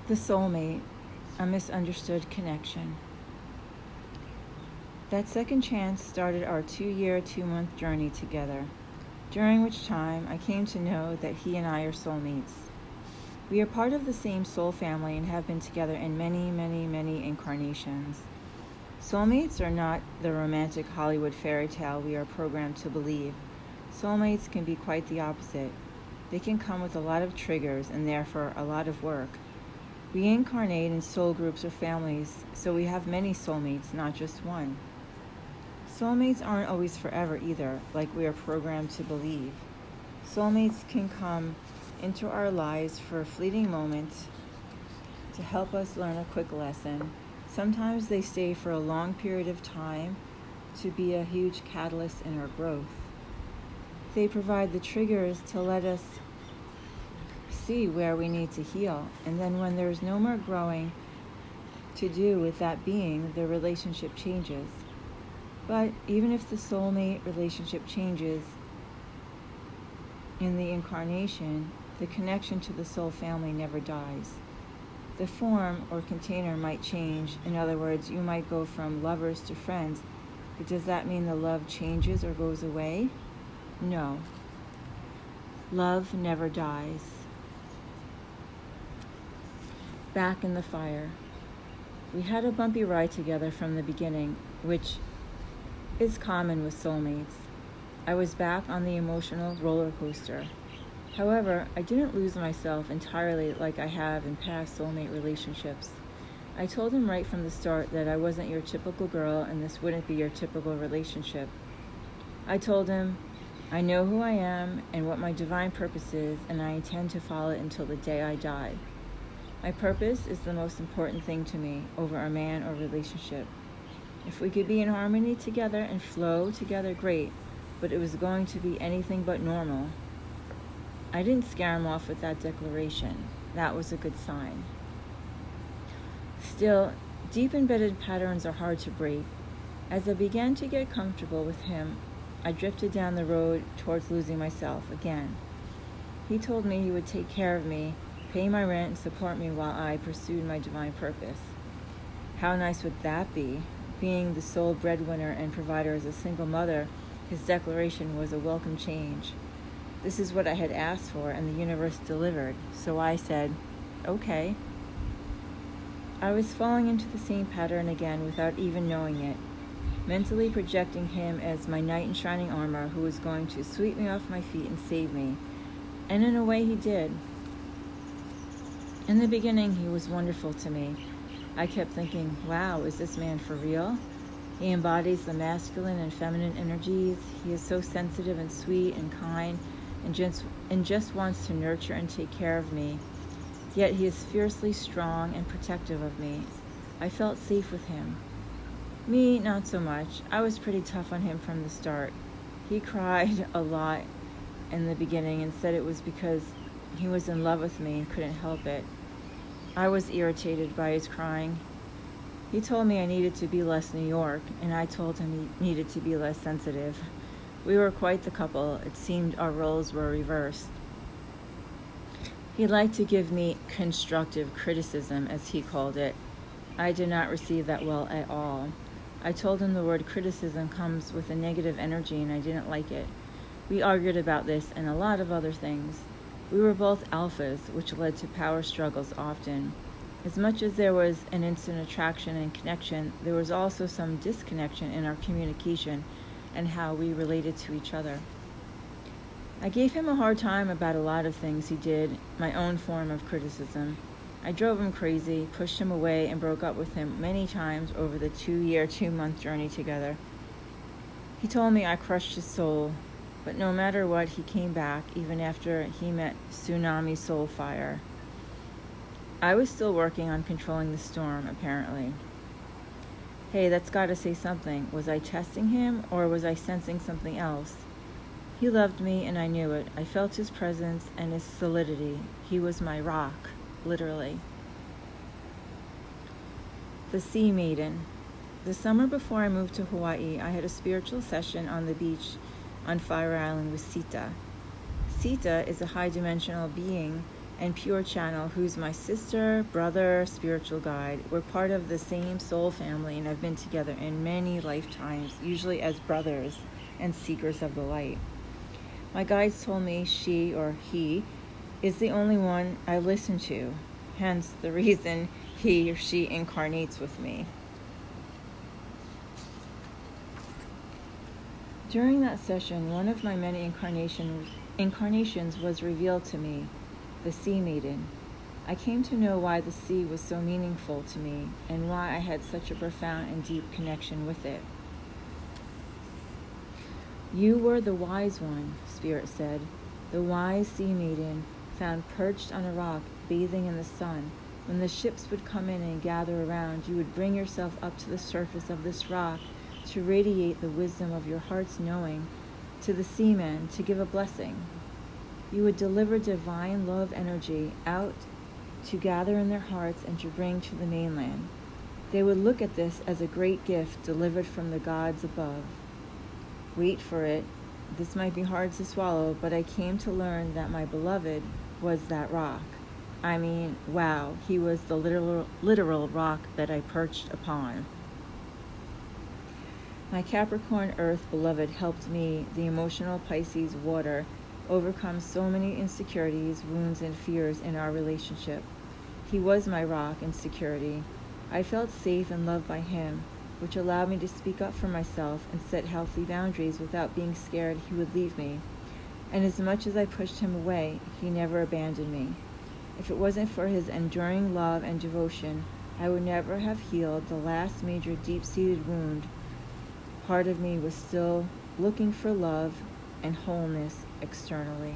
The soulmate, a misunderstood connection. That second chance started our 2-year, 2-month journey together, during which time I came to know that he and I are soulmates. We are part of the same soul family and have been together in many, many, many incarnations. Soulmates are not the romantic Hollywood fairy tale we are programmed to believe. Soulmates can be quite the opposite. They can come with a lot of triggers and therefore a lot of work. We incarnate in soul groups or families, so we have many soulmates, not just one. Soulmates aren't always forever either, like we are programmed to believe. Soulmates can come into our lives for a fleeting moment to help us learn a quick lesson. Sometimes they stay for a long period of time to be a huge catalyst in our growth. They provide the triggers to let us see where we need to heal, and then when there's no more growing to do with that being, the relationship changes. But even if the soulmate relationship changes in the incarnation, the connection to the soul family never dies. The form or container might change. In other words, you might go from lovers to friends, but does that mean the love changes or goes away? No. Love never dies. Back in the fire. We had a bumpy ride together from the beginning, which is common with soulmates. I was back on the emotional roller coaster. However, I didn't lose myself entirely like I have in past soulmate relationships. I told him right from the start that I wasn't your typical girl and this wouldn't be your typical relationship. I told him, I know who I am and what my divine purpose is, and I intend to follow it until the day I die. My purpose is the most important thing to me over a man or relationship. If we could be in harmony together and flow together, great, but it was going to be anything but normal. I didn't scare him off with that declaration. That was a good sign. Still, deep embedded patterns are hard to break. As I began to get comfortable with him, I drifted down the road towards losing myself again. He told me he would take care of me, pay my rent, and support me while I pursued my divine purpose. How nice would that be? Being the sole breadwinner and provider as a single mother, his declaration was a welcome change. This is what I had asked for, and the universe delivered. So I said, okay. I was falling into the same pattern again without even knowing it, mentally projecting him as my knight in shining armor who was going to sweep me off my feet and save me. And in a way he did. In the beginning, he was wonderful to me. I kept thinking, wow, is this man for real? He embodies the masculine and feminine energies. He is so sensitive and sweet and kind and just wants to nurture and take care of me. Yet he is fiercely strong and protective of me. I felt safe with him. Me, not so much. I was pretty tough on him from the start. He cried a lot in the beginning and said it was because he was in love with me and couldn't help it. I was irritated by his crying. He told me I needed to be less New York, and I told him he needed to be less sensitive. We were quite the couple. It seemed our roles were reversed. He liked to give me constructive criticism, as he called it. I did not receive that well at all. I told him the word criticism comes with a negative energy, and I didn't like it. We argued about this and a lot of other things. We were both alphas, which led to power struggles often. As much as there was an instant attraction and connection, there was also some disconnection in our communication and how we related to each other. I gave him a hard time about a lot of things he did, my own form of criticism. I drove him crazy, pushed him away, and broke up with him many times over the 2-year, 2-month journey together. He told me I crushed his soul, but no matter what, he came back, even after he met Tsunami Soul Fire. I was still working on controlling the storm, apparently. Hey, that's gotta say something. Was I testing him, or was I sensing something else? He loved me, and I knew it. I felt his presence and his solidity. He was my rock, literally. The Sea Maiden. The summer before I moved to Hawaii, I had a spiritual session on the beach on Fire Island with Sita. Sita is a high-dimensional being and Pure Channel, who's my sister, brother, spiritual guide. We're part of the same soul family and have been together in many lifetimes, usually as brothers and seekers of the light. My guides told me she, or he, is the only one I listen to, hence the reason he or she incarnates with me. During that session, one of my many incarnations was revealed to me, the Sea Maiden. I came to know why the sea was so meaningful to me and why I had such a profound and deep connection with it. You were the wise one, Spirit said, the wise Sea Maiden, found perched on a rock, bathing in the sun. When the ships would come in and gather around, you would bring yourself up to the surface of this rock to radiate the wisdom of your heart's knowing to the seamen, to give a blessing. You would deliver divine love energy out to gather in their hearts and to bring to the mainland. They would look at this as a great gift delivered from the gods above. Wait for it. This might be hard to swallow, but I came to learn that my beloved was that rock. I mean, wow, he was the literal rock that I perched upon. My Capricorn Earth beloved helped me, the emotional Pisces water, overcome so many insecurities, wounds, and fears in our relationship. He was my rock and security. I felt safe and loved by him, which allowed me to speak up for myself and set healthy boundaries without being scared he would leave me. And as much as I pushed him away, he never abandoned me. If it wasn't for his enduring love and devotion, I would never have healed the last major deep-seated wound. Part of me was still looking for love and wholeness externally.